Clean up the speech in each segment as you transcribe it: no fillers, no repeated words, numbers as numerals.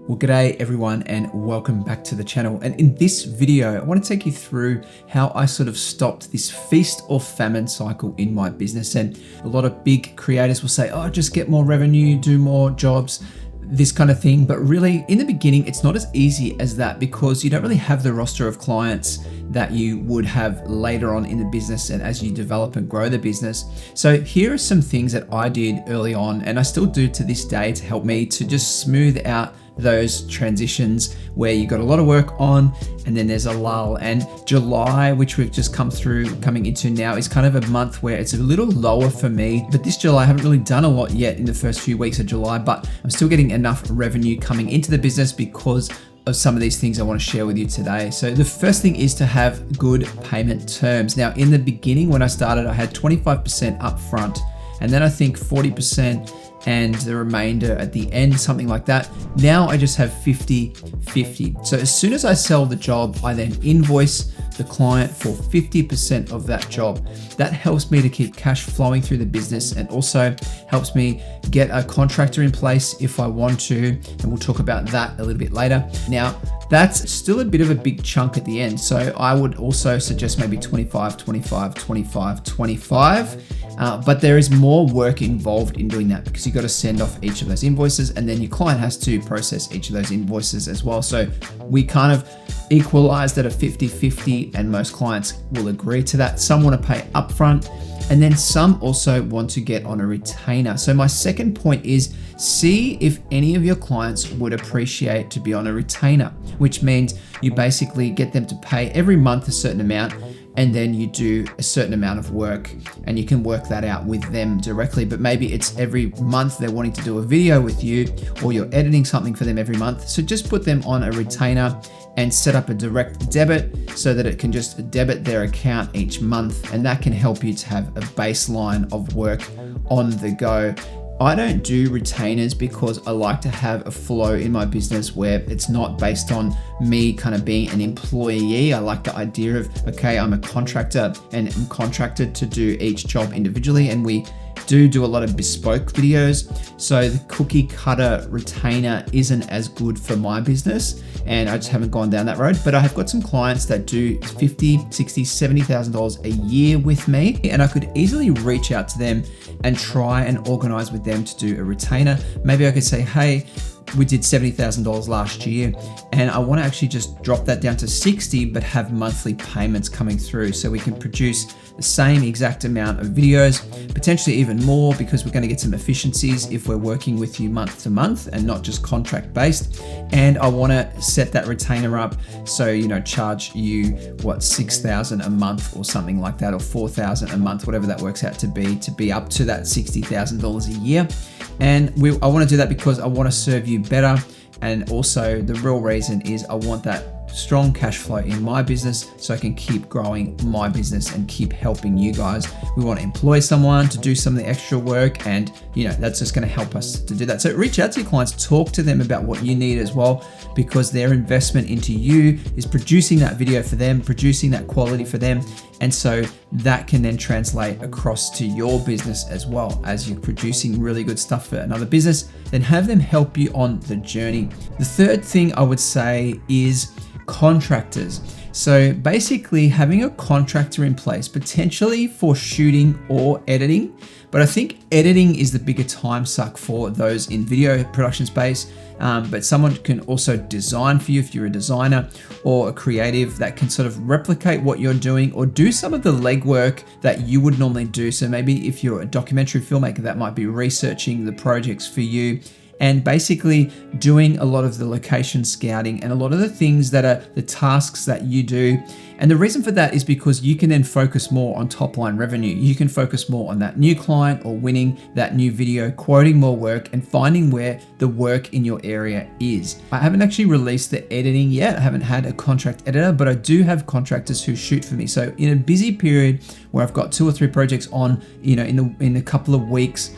Well, g'day everyone and welcome back to the channel. And in this video, I want to take you through how I sort of stopped this feast or famine cycle in my business. And a lot of big creators will say, oh, just get more revenue, do more jobs, this kind of thing. But really in the beginning, it's not as easy as that because you don't really have the roster of clients that you would have later on in the business and as you develop and grow the business. So here are some things that I did early on and I still do to this day to help me to just smooth out those transitions where you got a lot of work on and then there's a lull. And July, which we've just coming into now, is kind of a month where it's a little lower for me. But this July, I haven't really done a lot yet in the first few weeks of July, but I'm still getting enough revenue coming into the business because of some of these things I want to share with you today. So the first thing is to have good payment terms. Now, in the beginning, when I started, I had 25% upfront, and then I think 40% and the remainder at the end, something like that. Now I just have 50-50. So as soon as I sell the job, I then invoice the client for 50% of that job. That helps me to keep cash flowing through the business and also helps me get a contractor in place if I want to, and we'll talk about that a little bit later. Now, that's still a bit of a big chunk at the end. So I would also suggest maybe 25, 25, 25, 25. But there is more work involved in doing that because you've got to send off each of those invoices and then your client has to process each of those invoices as well. So we kind of equalized at a 50-50 and most clients will agree to that. Some want to pay upfront and then some also want to get on a retainer. So my second point is see if any of your clients would appreciate to be on a retainer, which means you basically get them to pay every month a certain amount and then you do a certain amount of work and you can work that out with them directly. But maybe it's every month they're wanting to do a video with you or you're editing something for them every month. So just put them on a retainer and set up a direct debit so that it can just debit their account each month. And that can help you to have a baseline of work on the go. I don't do retainers because I like to have a flow in my business where it's not based on me kind of being an employee. I like the idea of, okay, I'm a contractor and I'm contracted to do each job individually, and we do a lot of bespoke videos. So the cookie cutter retainer isn't as good for my business and I just haven't gone down that road. But I have got some clients that do $50,000, $60,000, $70,000 a year with me, and I could easily reach out to them and try and organize with them to do a retainer. Maybe I could say, hey, we did $70,000 last year and I want to actually just drop that down to 60 but have monthly payments coming through so we can produce the same exact amount of videos, potentially even more, because we're going to get some efficiencies if we're working with you month to month and not just contract based. And I want to set that retainer up so, charge you $6,000 a month or something like that, or $4,000 a month, whatever that works out to be up to that $60,000 a year. And I want to do that because I want to serve you better. And also the real reason is I want that strong cash flow in my business so I can keep growing my business and keep helping you guys. We want to employ someone to do some of the extra work, and that's just going to help us to do that. So reach out to your clients, talk to them about what you need as well, because their investment into you is producing that video for them, producing that quality for them. And so that can then translate across to your business as well. As you're producing really good stuff for another business, then have them help you on the journey. The third thing I would say is contractors. So basically having a contractor in place, potentially for shooting or editing. But I think editing is the bigger time suck for those in video production space. But someone can also design for you if you're a designer or a creative that can sort of replicate what you're doing or do some of the legwork that you would normally do. So maybe if you're a documentary filmmaker, that might be researching the projects for you and basically doing a lot of the location scouting and a lot of the things that are the tasks that you do. And the reason for that is because you can then focus more on top line revenue. You can focus more on that new client or winning that new video, quoting more work and finding where the work in your area is. I haven't actually released the editing yet. I haven't had a contract editor, but I do have contractors who shoot for me. So in a busy period where I've got 2 or 3 projects on, in a couple of weeks,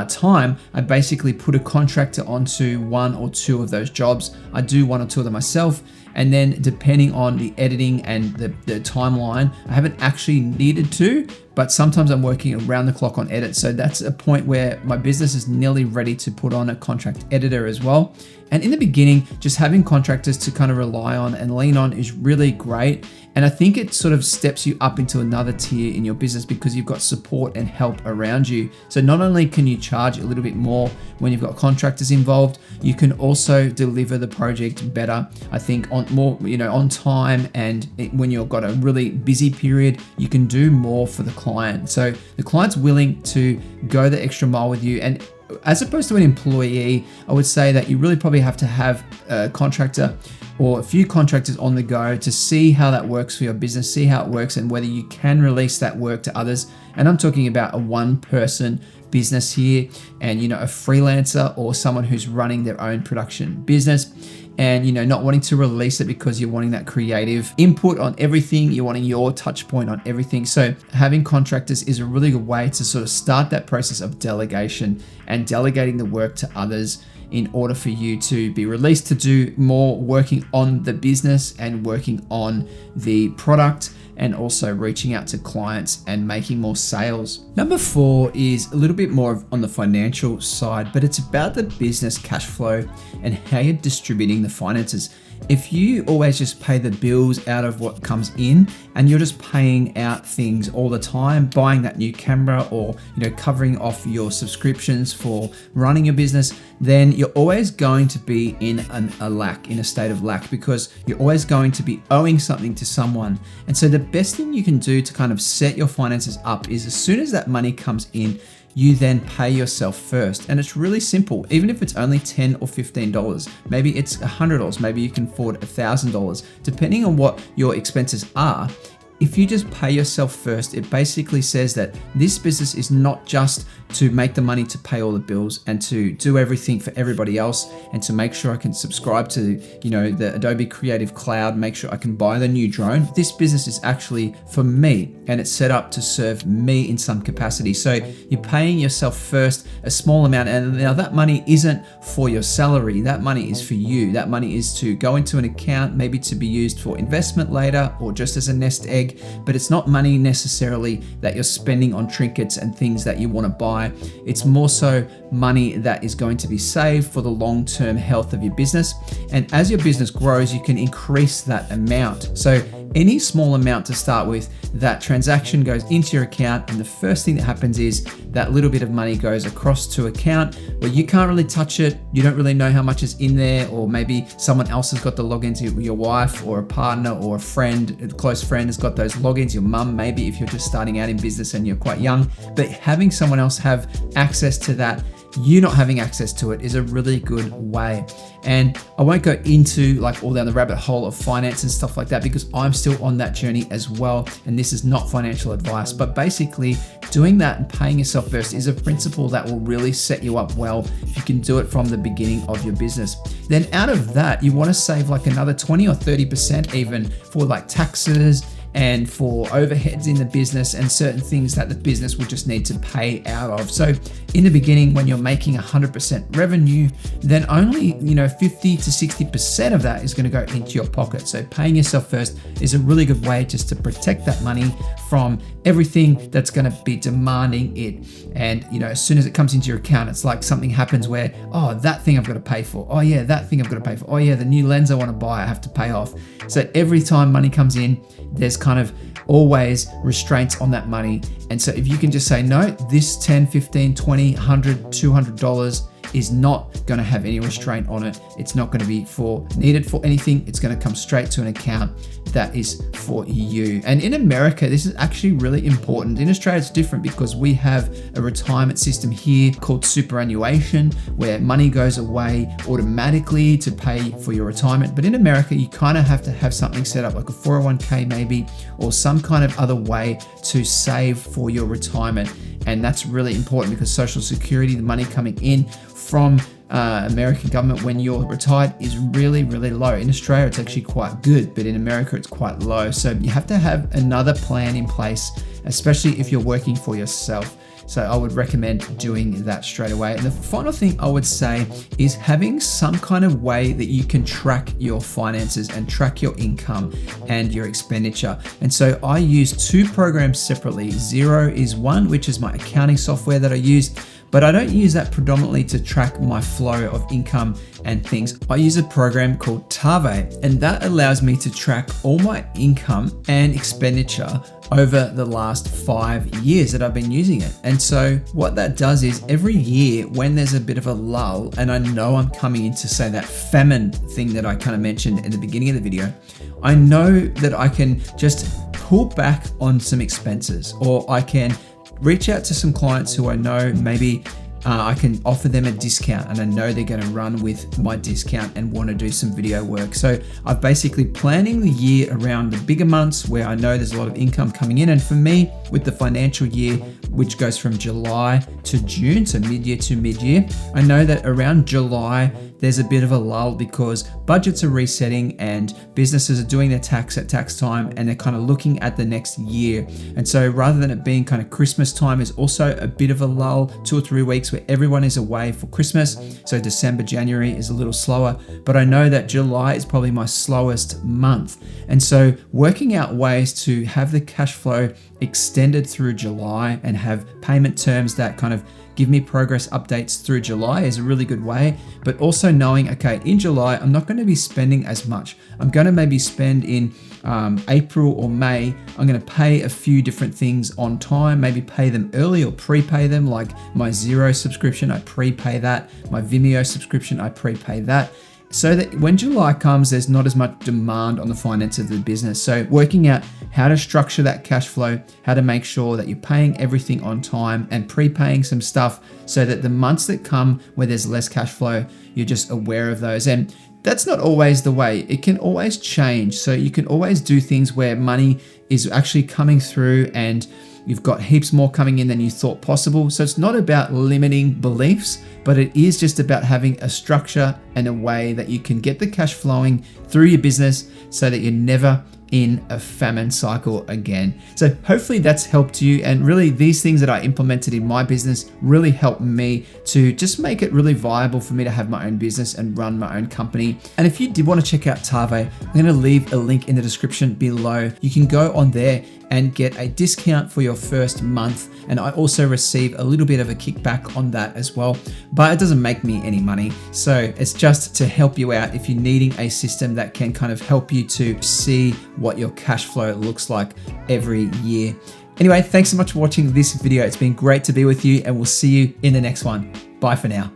time, I basically put a contractor onto 1 or 2 of those jobs. I do 1 or 2 of them myself, And then depending on the editing and the timeline, I haven't actually needed to, but sometimes I'm working around the clock on edits. So that's a point where my business is nearly ready to put on a contract editor as well. And in the beginning, just having contractors to kind of rely on and lean on is really great. And I think it sort of steps you up into another tier in your business because you've got support and help around you. So not only can you charge a little bit more when you've got contractors involved, you can also deliver the project better. I think on more, on time, and when you've got a really busy period, you can do more for the client. So the client's willing to go the extra mile with you. And as opposed to an employee, I would say that you really probably have to have a contractor or a few contractors on the go to see how that works for your business, see how it works, and whether you can release that work to others. And I'm talking about a one-person business here, and a freelancer or someone who's running their own production business. And not wanting to release it because you're wanting that creative input on everything, you're wanting your touch point on everything. So having contractors is a really good way to sort of start that process of delegation and delegating the work to others in order for you to be released to do more working on the business and working on the product, and also reaching out to clients and making more sales. Number 4 is a little bit more on the financial side, but it's about the business cash flow and how you're distributing the finances. If you always just pay the bills out of what comes in and you're just paying out things all the time, buying that new camera or covering off your subscriptions for running your business, then you're always going to be in a state of lack, because you're always going to be owing something to someone. And so the best thing you can do to kind of set your finances up is, as soon as that money comes in, you then pay yourself first. And it's really simple. Even if it's only $10 or $15, maybe it's $100, maybe you can afford $1,000, depending on what your expenses are. If you just pay yourself first, it basically says that this business is not just to make the money to pay all the bills and to do everything for everybody else and to make sure I can subscribe to, the Adobe Creative Cloud, make sure I can buy the new drone. This business is actually for me, and it's set up to serve me in some capacity. So you're paying yourself first a small amount, and now that money isn't for your salary. That money is for you. That money is to go into an account, maybe to be used for investment later or just as a nest egg. But it's not money necessarily that you're spending on trinkets and things that you want to buy. It's more so money that is going to be saved for the long-term health of your business. And as your business grows, you can increase that amount. So any small amount to start with, that transaction goes into your account, and the first thing that happens is that little bit of money goes across to account where you can't really touch it. You don't really know how much is in there, or maybe someone else has got the logins, your wife or a partner or a friend, a close friend has got those logins, your mum maybe, if you're just starting out in business and you're quite young. But having someone else have access to that, you not having access to it, is a really good way. And I won't go into all down the rabbit hole of finance and stuff like that, because I'm still on that journey as well. And this is not financial advice, but basically doing that and paying yourself first is a principle that will really set you up well if you can do it from the beginning of your business. Then out of that, you want to save another 20 or 30% even for taxes and for overheads in the business and certain things that the business will just need to pay out of. So in the beginning, when you're making 100% revenue, then only 50 to 60% of that is going to go into your pocket. So paying yourself first is a really good way just to protect that money from everything that's going to be demanding it. And as soon as it comes into your account, it's like something happens where, oh, that thing I've got to pay for. Oh yeah, that thing I've got to pay for. Oh yeah, the new lens I want to buy, I have to pay off. So every time money comes in, there's kind of always restraints on that money. And so if you can just say, no, this $10, $15, $20, $100, $200 is not going to have any restraint on it. It's not going to be needed for anything. It's going to come straight to an account that is for you. And in America, this is actually really important. In Australia, it's different because we have a retirement system here called superannuation, where money goes away automatically to pay for your retirement. But in America, you kind of have to have something set up, like a 401k maybe, or some kind of other way to save for your retirement. And that's really important because Social Security, the money coming in from American government when you're retired, is really, really low. In Australia, it's actually quite good, but in America, it's quite low. So you have to have another plan in place, especially if you're working for yourself. So I would recommend doing that straight away. And the final thing I would say is having some kind of way that you can track your finances and track your income and your expenditure. And so I use two programs separately. Xero is one, which is my accounting software that I use, but I don't use that predominantly to track my flow of income and things. I use a program called Tave, and that allows me to track all my income and expenditure over the last 5 years that I've been using it. And so what that does is every year when there's a bit of a lull, and I know I'm coming into, say, that famine thing that I kind of mentioned in the beginning of the video, I know that I can just pull back on some expenses, or I can reach out to some clients who I know maybe I can offer them a discount, and I know they're going to run with my discount and want to do some video work. So I'm basically planning the year around the bigger months where I know there's a lot of income coming in. And for me, with the financial year, which goes from July to June, so mid-year to mid-year, I know that around July, there's a bit of a lull because budgets are resetting and businesses are doing their tax at tax time, and they're kind of looking at the next year. And so rather than it being kind of Christmas time, is also a bit of a lull, 2 or 3 weeks where everyone is away for Christmas. So December, January is a little slower, but I know that July is probably my slowest month. And so working out ways to have the cash flow extended through July and have payment terms that kind of give me progress updates through July is a really good way. But also knowing, okay, in July, I'm not going to be spending as much. I'm going to maybe spend in April or May. I'm going to pay a few different things on time, maybe pay them early or prepay them, like my Xero subscription, I prepay that. My Vimeo subscription, I prepay that. So that when July comes, there's not as much demand on the finance of the business. So working out how to structure that cash flow, how to make sure that you're paying everything on time and prepaying some stuff so that the months that come where there's less cash flow, you're just aware of those. And that's not always the way. It can always change. So you can always do things where money is actually coming through and you've got heaps more coming in than you thought possible. So it's not about limiting beliefs, but it is just about having a structure and a way that you can get the cash flowing through your business so that you're never in a famine cycle again. So hopefully that's helped you. And really these things that I implemented in my business really helped me to just make it really viable for me to have my own business and run my own company. And if you did want to check out Tave, I'm going to leave a link in the description below. You can go on there and get a discount for your first month. And I also receive a little bit of a kickback on that as well, but it doesn't make me any money. So it's just to help you out if you're needing a system that can kind of help you to see what your cash flow looks like every year. Anyway, thanks so much for watching this video. It's been great to be with you, and we'll see you in the next one. Bye for now.